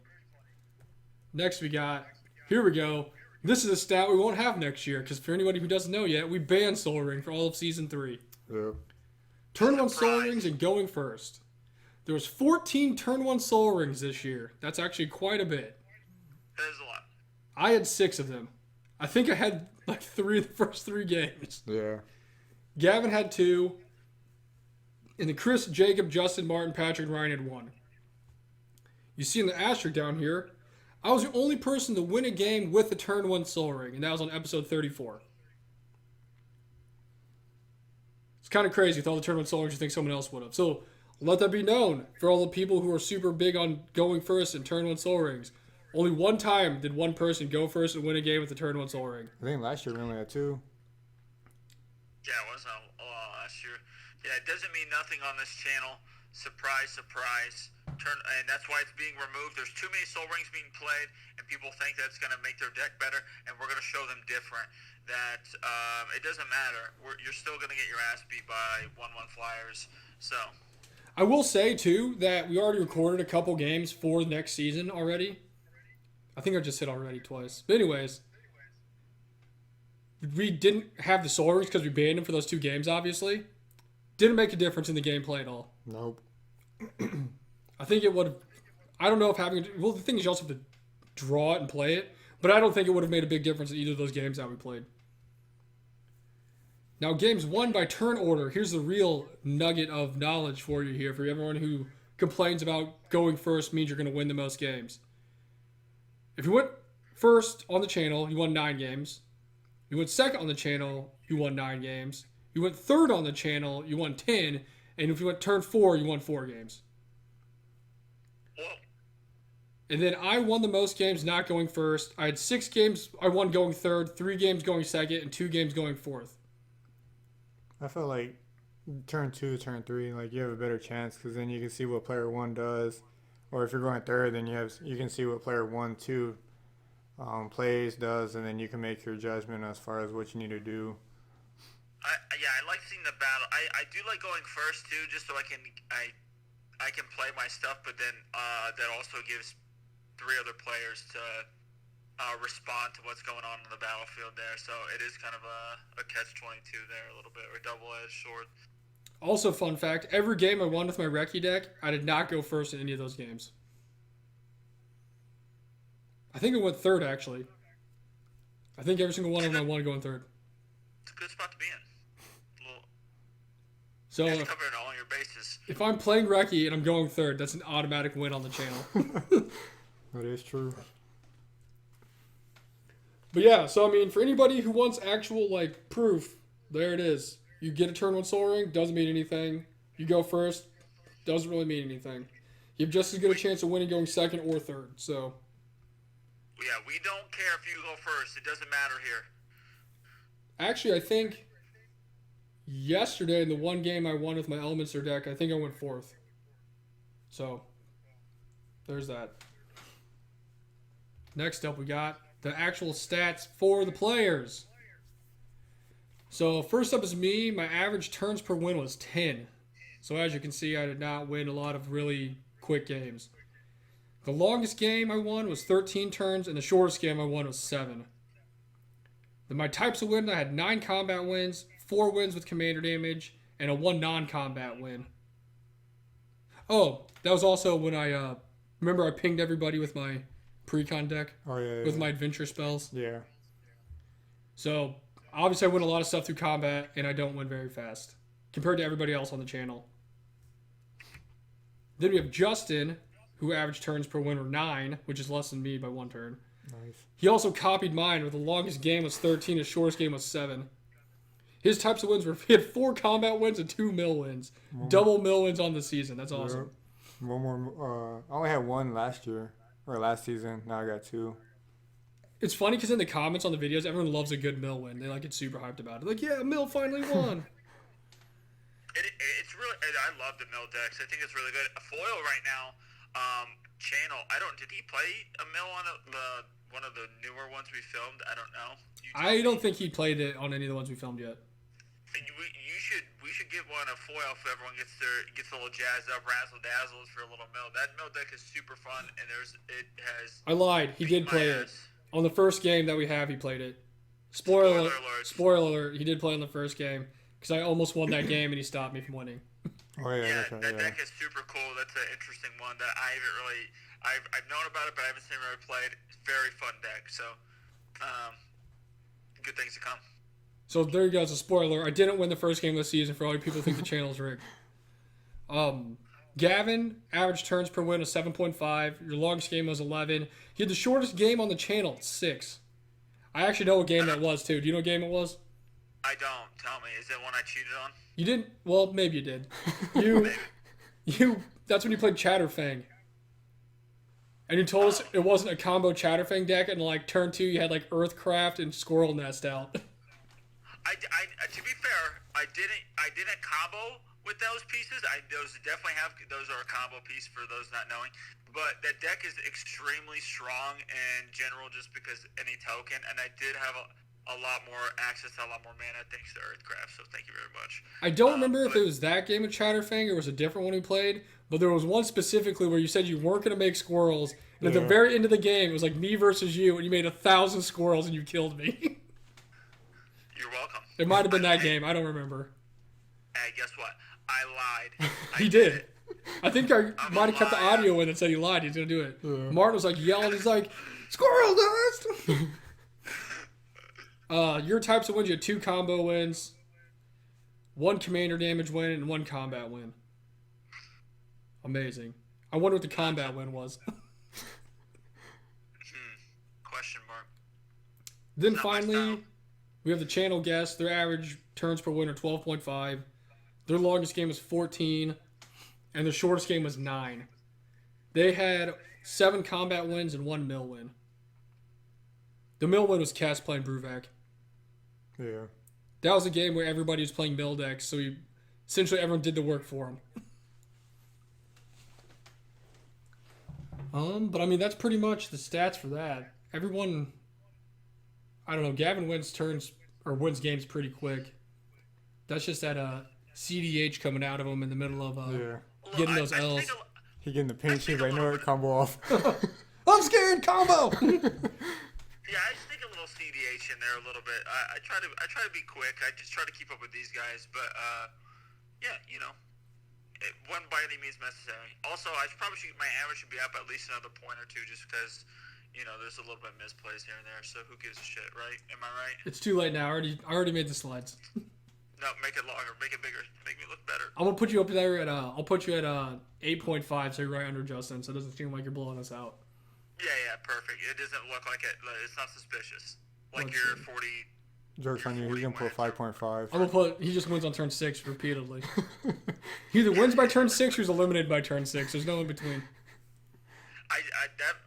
Next here we go. This is a stat we won't have next year because for anybody who doesn't know yet, we banned Soul Ring for all of Season 3. Yeah. Turn 1 Soul Rings and going first. There was 14 Turn 1 Soul Rings this year. That's actually quite a bit. That is a lot. I had 6 of them. I think I had like 3 of the first 3 games. Yeah. Gavin had 2. And then Chris, Jacob, Justin, Martin, Patrick, and Ryan had 1. You see in the asterisk down here, I was the only person to win a game with the Turn 1 Soul Ring, and that was on episode 34. It's kind of crazy with all the Turn 1 Soul Rings you think someone else would have. So let that be known for all the people who are super big on going first and Turn 1 Soul Rings. Only one time did one person go first and win a game with the Turn 1 Soul Ring. I think last year we only had 2. Yeah, it was last year. Yeah, it doesn't mean nothing on this channel. Surprise, surprise. And that's why it's being removed. There's too many Soul Rings being played, and people think that's going to make their deck better, and we're going to show them different. That it doesn't matter. You're still going to get your ass beat by 1/1 flyers. So I will say, too, that we already recorded a couple games for next season already. I think I just hit already twice. But anyways, we didn't have the Soul Rings because we banned them for those 2 games, obviously. Didn't make a difference in the gameplay at all. Nope. I think it would have... I don't know if having... Well, the thing is you also have to draw it and play it. But I don't think it would have made a big difference in either of those games that we played. Now, games won by turn order. Here's the real nugget of knowledge for you here. For everyone who complains about going first means you're going to win the most games. If you went first on the channel, you won 9 games. You went second on the channel, you won 9 games. You went third on the channel, you won 10. And if you went turn 4, you won 4 games. whoa. And then I won the most games not going first. I had 6 games I won going third, 3 games going second, and 2 games going fourth. I feel like turn 2, turn 3, like you have a better chance because then you can see what player 1 does. Or if you're going third, then you can see what player 1, 2 plays, does, and then you can make your judgment as far as what you need to do. I like seeing the battle. I do like going first too, just so I can play my stuff. But then that also gives 3 other players to respond to what's going on in the battlefield there. So it is kind of a catch-22 there, a little bit, or a double-edged sword. Also, fun fact, every game I won with my Reki deck, I did not go first in any of those games. I think I went third, actually. I think every single one of them I won going third. It's a good spot to be in. So You have to cover all your bases. if I'm playing Reki and I'm going third, that's an automatic win on the channel. That is true. But yeah, so I mean, for anybody who wants actual like proof, there it is. You get a turn 1 Soul Ring, doesn't mean anything. You go first, doesn't really mean anything. You have just as good a chance of winning going second or third. So Yeah, we don't care if you go first. It doesn't matter here. actually, I think yesterday in the one game I won with my Elminster deck, I think I went fourth. So there's that. Next up, we got the actual stats for the players. So first up is me. My average turns per win was 10. So as you can see, I did not win a lot of really quick games. The longest game I won was 13 turns, and the shortest game I won was 7. Then my types of win, I had 9 combat wins, 4 wins with commander damage, and a 1 non-combat win. Oh, that was also when I remember I pinged everybody with my pre-con deck Oh yeah. with my adventure spells. Yeah. So obviously I win a lot of stuff through combat, and I don't win very fast compared to everybody else on the channel. Then we have Justin, who average turns per win were 9, which is less than me by 1 turn. Nice. He also copied mine, where the longest game was 13, the shortest game was 7. His types of wins were he had 4 combat wins and 2 mill wins. Double mill wins on the season. That's awesome. Yep. One more. I only had 1 last year or last season. Now I got 2. It's funny because in the comments on the videos, everyone loves a good mill win. They like get super hyped about it. Like, yeah, mill finally won. It's really. I love the mill decks. I think it's really good. A foil right now. Channel. I don't. Did he play a mill on one of the newer ones we filmed? I don't know. I don't think he played it on any of the ones we filmed yet. We should get one a foil if everyone gets a little jazzed up, razzle dazzles for a little mill. That mill deck is super fun, and it has. I lied. He did play it on the first game that we have. He played it. Spoiler alert. He did play on the first game because I almost won that game and he stopped me from winning. Oh yeah. Yeah, That's right, that yeah. deck is super cool. That's an interesting one that I haven't really. I've known about it, but I haven't seen it really played. It's a very fun deck. So, good things to come. So there you go. It's a spoiler. I didn't win the first game of the season for all you people who think the channel's rigged. Gavin, average turns per win was 7.5. Your longest game was 11. He had the shortest game on the channel, 6. I actually know what game that was, too. Do you know what game it was? I don't. Tell me. Is it one I cheated on? You didn't? Well, maybe you did. That's when you played Chatterfang. And you told us it wasn't a combo Chatterfang deck, and like turn 2 you had like Earthcraft and Squirrel Nest out. I to be fair, I didn't combo with those pieces. Those definitely have those are a combo piece for those not knowing. But that deck is extremely strong in general, just because any token, and I did have a lot more access to a lot more mana thanks to Earthcraft. So thank you very much. I don't remember if it was that game of Chatterfang or it was a different one we played, but there was one specifically where you said you weren't going to make squirrels, and at the very end of the game it was like me versus you, and you made 1,000 squirrels and you killed me. You're welcome. It might have been that game. I don't remember. Hey, guess what? I lied. He did. I think I might have kept the audio in and said he lied. He's going to do it. Yeah. Martin was like yelling. He's like, squirrel nest! Your types of wins, you had 2 combo wins, 1 commander damage win, and 1 combat win. Amazing. I wonder what the combat win was. Question mark. Then Not my finally, style. we have the channel guests. Their average turns per win are 12.5. Their longest game was 14, and their shortest game was 9. They had 7 combat wins and 1 mill win. The mill win was Cass playing Bruvac. Yeah. That was a game where everybody was playing mill decks, so essentially everyone did the work for him. But I mean, that's pretty much the stats for that. Everyone, I don't know, Gavin wins games pretty quick. That's just that CDH coming out of him in the middle of getting those L's. He getting the pinch hit right now, combo off. I'm scared, combo! Yeah, I just think a little CDH in there a little bit. I try to be quick. I just try to keep up with these guys, but yeah, it wasn't by any means necessary. Also, my average should be up at least another point or 2, just because there's a little bit of misplays here and there. So who gives a shit, right? Am I right? It's too late now. I already made the slides. No, make it longer, make it bigger, make me look better. I'm gonna put you up there at I'll put you at 8.5, so you're right under Justin, so it doesn't seem like you're blowing us out. Yeah, perfect. It doesn't look like it. It's not suspicious. Like you're 40. Joke's on you. He's gonna put 5.5. I'm gonna put. He just wins on turn 6 repeatedly. He either wins by turn 6 or is eliminated by turn 6. There's no in between.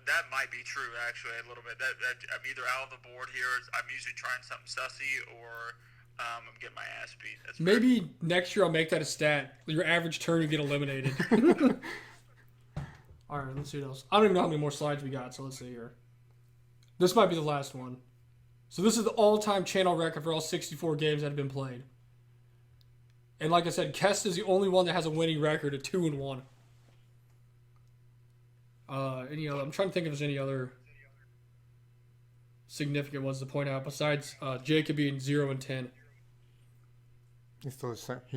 That might be true actually a little bit. That I'm either out of the board here. I'm usually trying something sussy, or I'm getting my ass beat. That's Maybe next year I'll make that a stat. Your average turn you get eliminated. All right, let's see what else. I don't even know how many more slides we got, so let's see here. This might be the last one. So this is the all-time channel record for all 64 games that have been played. And like I said, Kest is the only one that has a winning record of 2-1. Any other? I'm trying to think if there's any other significant ones to point out besides Jacob being 0-10. He's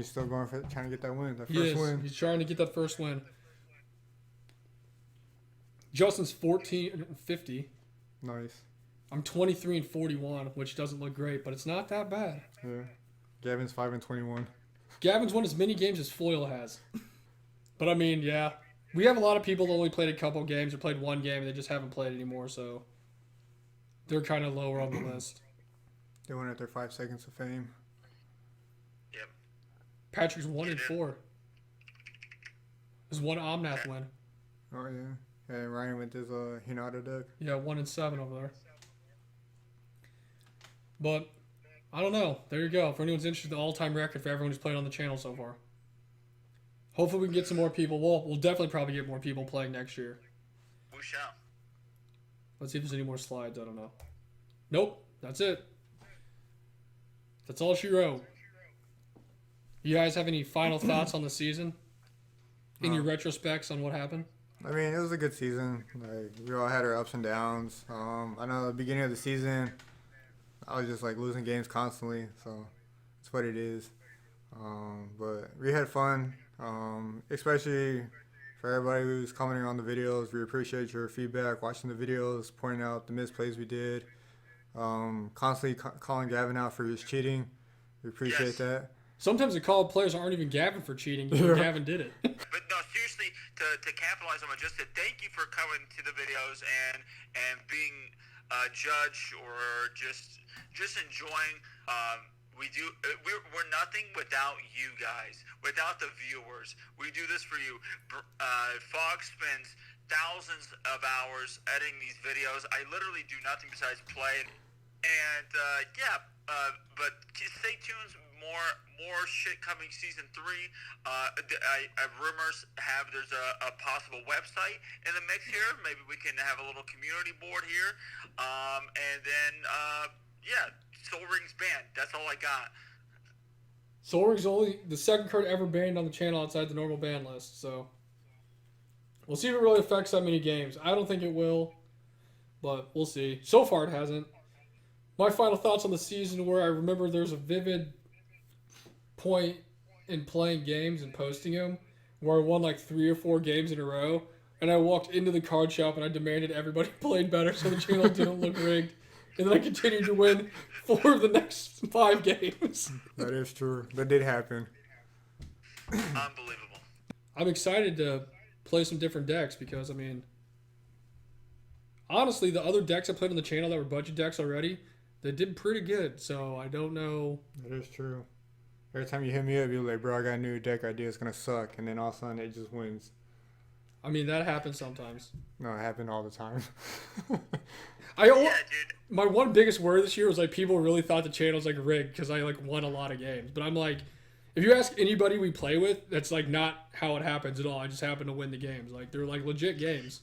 still going for trying to get that win, that He first is. win. He's trying to get that first win. Justin's 14-50. Nice. I'm 23-41, which doesn't look great, but it's not that bad. Yeah. Gavin's 5-21. Gavin's won as many games as Foyle has. But I mean, yeah. We have a lot of people that only played a couple games or played one game and they just haven't played anymore, so they're kind of lower on the list. They went at their 5 seconds of fame. Yep. Patrick's 1-4. There's one Omnath win. Oh, yeah. And Ryan with his Hinata deck. Yeah, 1-7 over there. But I don't know. There you go. If anyone's interested, the all-time record for everyone who's played on the channel so far. Hopefully we can get some more people. We'll definitely probably get more people playing next year. We shall. Let's see if there's any more slides. I don't know. Nope. That's it. That's all she wrote. You guys have any final thoughts on the season? In your retrospects on what happened? I mean, it was a good season. Like, we all had our ups and downs. I know at the beginning of the season, I was just like losing games constantly, so it's what it is. But we had fun, especially for everybody who's commenting on the videos. We appreciate your feedback, watching the videos, pointing out the misplays we did, constantly calling Gavin out for his cheating. We appreciate that. Sometimes the call players aren't even Gavin for cheating. Gavin did it. But no, seriously, to capitalize on it, just to thank you for coming to the videos and being a judge or just enjoying. We're nothing without you guys, without the viewers. We do this for you. Fog spends thousands of hours editing these videos. I literally do nothing besides play. And but stay tuned. More shit coming season 3. Rumors have there's a possible website in the mix here. Maybe we can have a little community board here. And then Soul Ring's banned. That's all I got. Soul Ring's only the second card ever banned on the channel outside the normal ban list. So we'll see if it really affects that many games. I don't think it will, but we'll see. So far it hasn't. My final thoughts on the season were I remember there's a vivid point in playing games and posting them where I won like 3 or 4 games in a row, and I walked into the card shop and I demanded everybody played better so the channel didn't look rigged, and then I continued to win 4 of the next 5 games. That is true. That did happen. Unbelievable. I'm excited to play some different decks because, I mean, honestly, the other decks I played on the channel that were budget decks already, they did pretty good, so I don't know. That is true. Every time you hit me up, you're like, bro, I got a new deck idea. It's going to suck. And then all of a sudden, it just wins. I mean, that happens sometimes. No, it happened all the time. Yeah, dude. My one biggest worry this year was like people really thought the channel's like rigged because I like won a lot of games. But I'm like, if you ask anybody we play with, that's like not how it happens at all. I just happen to win the games. Like they're like legit games.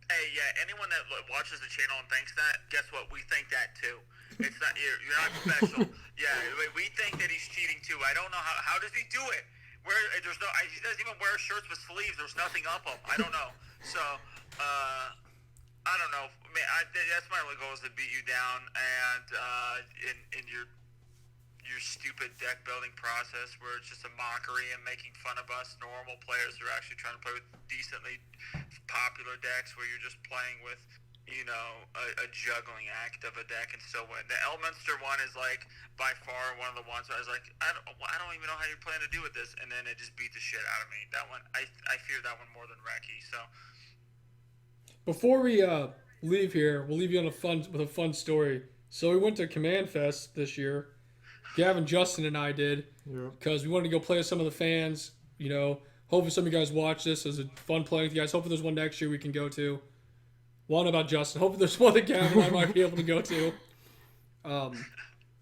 Hey, yeah, anyone that watches the channel and thinks that, guess what? We think that too. It's not you're not special. Yeah, we think that he's cheating too. I don't know how does he do it? He doesn't even wear shirts with sleeves. There's nothing up him. I don't know. So, I don't know. Man, that's my only goal is to beat you down and in your stupid deck building process where it's just a mockery and making fun of us normal players who are actually trying to play with decently popular decks where you're just playing with, a juggling act of a deck and still win. The Elminster one is like by far one of the ones where I was like, I don't even know how you plan to do with this, and then it just beat the shit out of me. That one, I fear that one more than Reki. So Before we leave here, we'll leave you with a fun story. So we went to Command Fest this year. Gavin, Justin, and I did because we wanted to go play with some of the fans. Hopefully some of you guys watch this. It was fun playing with you guys. Hopefully there's one next year we can go to. Well, I don't know about Justin. Hopefully there's one that Gavin and I might be able to go to.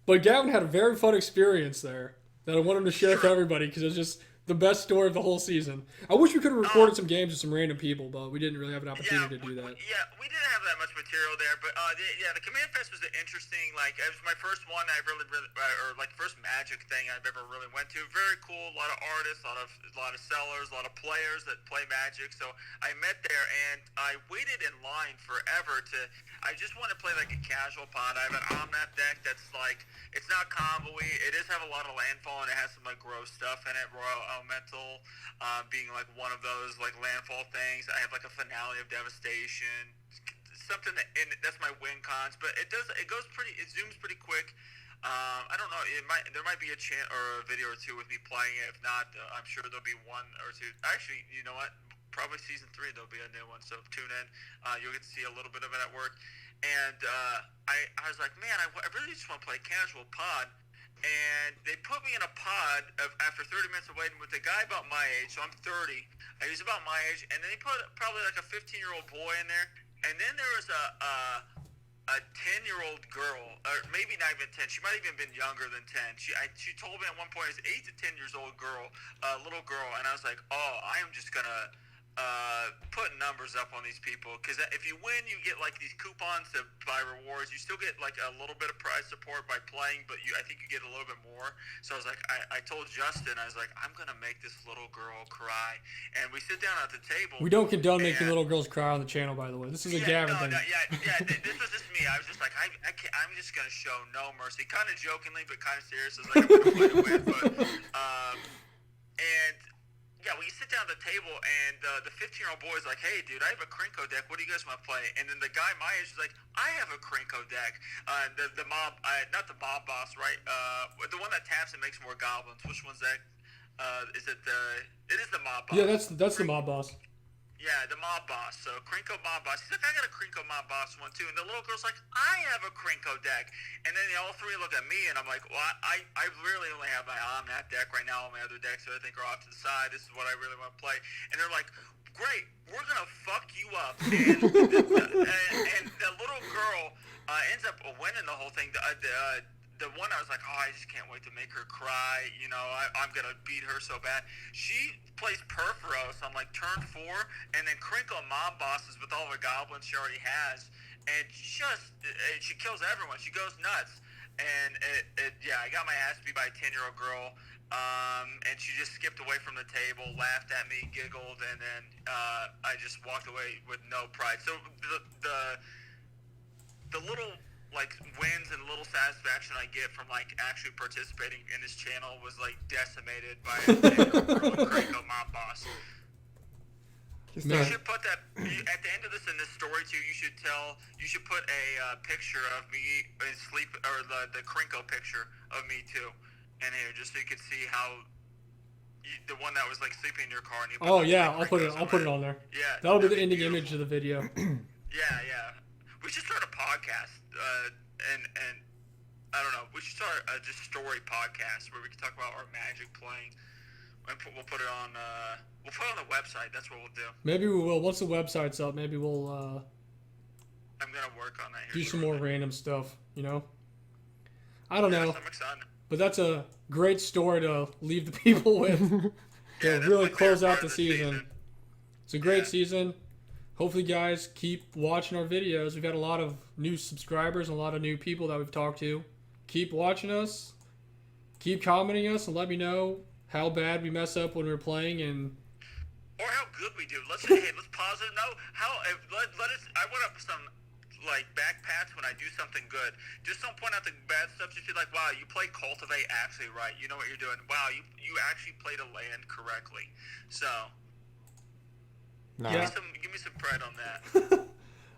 But Gavin had a very fun experience there that I wanted to share with everybody because it was just The best story of the whole season. I wish we could have recorded some games with some random people, but we didn't really have an opportunity to do that. We didn't have that much material there, but the Command Fest was interesting. Like, it was my first one I really, or like first Magic thing I've ever really went to. Very cool. A lot of artists, a lot of sellers, a lot of players that play Magic. So I met there, and I waited in line forever I just want to play like a casual pod. I have an Omnat deck that's like, it's not combo-y. It does have a lot of landfall, and it has some like gross stuff in it. Royal Elemental being like one of those like landfall things. I have like a Finale of Devastation, something that's my win cons, but it zooms pretty quick. I don't know. There might be a chance or a video or two with me playing it. If not, I'm sure there'll be one or two. Actually, you know what? Probably season 3 there'll be a new one. So tune in. You'll get to see a little bit of it at work. And I was like, man, I really just want to play casual pod. And they put me in a pod after 30 minutes of waiting with a guy about my age. So I'm 30. He's about my age. And then they put probably like a 15-year-old boy in there. And then there was a 10-year-old girl, or maybe not even 10. She might have even been younger than 10. She told me at one point, it's 8 to 10 years old girl, little girl, and I was like, oh, I am just gonna put numbers up on these people, because if you win, you get like these coupons to buy rewards. You still get like a little bit of prize support by playing, but I think you get a little bit more. So I was like, I told Justin, I was like, I'm gonna make this little girl cry, and we sit down at the table. We don't condone making little girls cry on the channel, by the way. This is a Gavin thing. This was just me. I was just like, I'm just gonna show no mercy, kind of jokingly, but kind of serious. I was like, I'm gonna fight away, but and. Yeah, we sit down at the table, and the 15-year-old boy is like, hey, dude, I have a Krinko deck. What do you guys want to play? And then the guy my age is like, I have a Krinko deck. The mob, not the mob boss, right? The one that taps and makes more goblins. Which one's that? Is it it is the mob boss. Yeah, that's the mob boss. Yeah, the mob boss. So Krinko mob boss. He's like, I got a Krinko mob boss one too. And the little girl's like, I have a Krinko deck. And then all three look at me, and I'm like, well, I really only have my Omnat deck right now. All my other decks, I think, are off to the side. This is what I really want to play. And they're like, great, we're gonna fuck you up. And the little girl ends up winning the whole thing. The one I was like, oh, I just can't wait to make her cry. You know, I'm going to beat her so bad. She plays Perforos on, like, turn 4, and then Crinkle Mob Bosses with all the goblins she already has. And she kills everyone. She goes nuts. And, I got my ass beat by a 10-year-old girl. And she just skipped away from the table, laughed at me, giggled, and then I just walked away with no pride. So the little like wins and little satisfaction I get from like actually participating in this channel was like decimated by a Krinko mob boss. You should put that at the end of this in this story too. You should put a picture of me sleep, or the Krinko picture of me too, in here, just so you can see how the one that was like sleeping in your car. And you I'll put it on there. Yeah, that'll be the ending image of the video. Yeah. We should start a podcast, and I don't know. We should start just story podcast where we can talk about our Magic playing. We'll put it on. We'll put it on the website. That's what we'll do. Maybe we will. Once the website's up, maybe we'll. I'm gonna work on that. Do some more random stuff. You know. I don't know. I'm excited. But that's a great story to leave the people with. To really close out the season. It's a great season. Hopefully, guys, keep watching our videos. We've got a lot of new subscribers and a lot of new people that we've talked to. Keep watching us. Keep commenting us and let me know how bad we mess up when we're playing or how good we do. Let's pause it. No, let us. I want up some like back pats when I do something good. Just don't point out the bad stuff. Just be like, wow, you played Cultivate actually right. You know what you're doing. Wow, you actually played a land correctly. So. Nah. Give me some pride on that.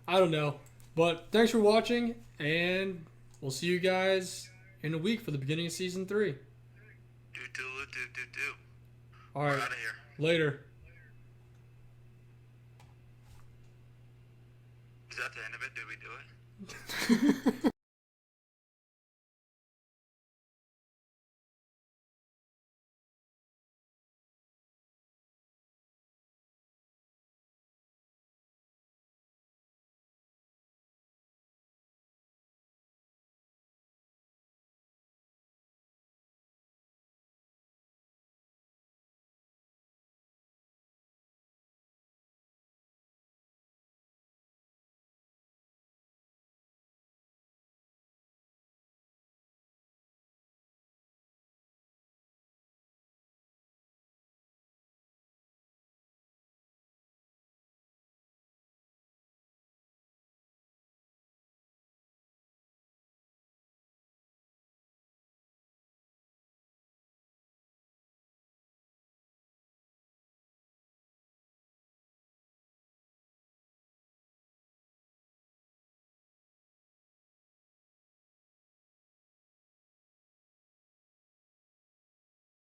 I don't know. But thanks for watching, and we'll see you guys in a week for the beginning of Season 3. Do. All right. We're out of here. Later. Is that the end of it? Did we do it?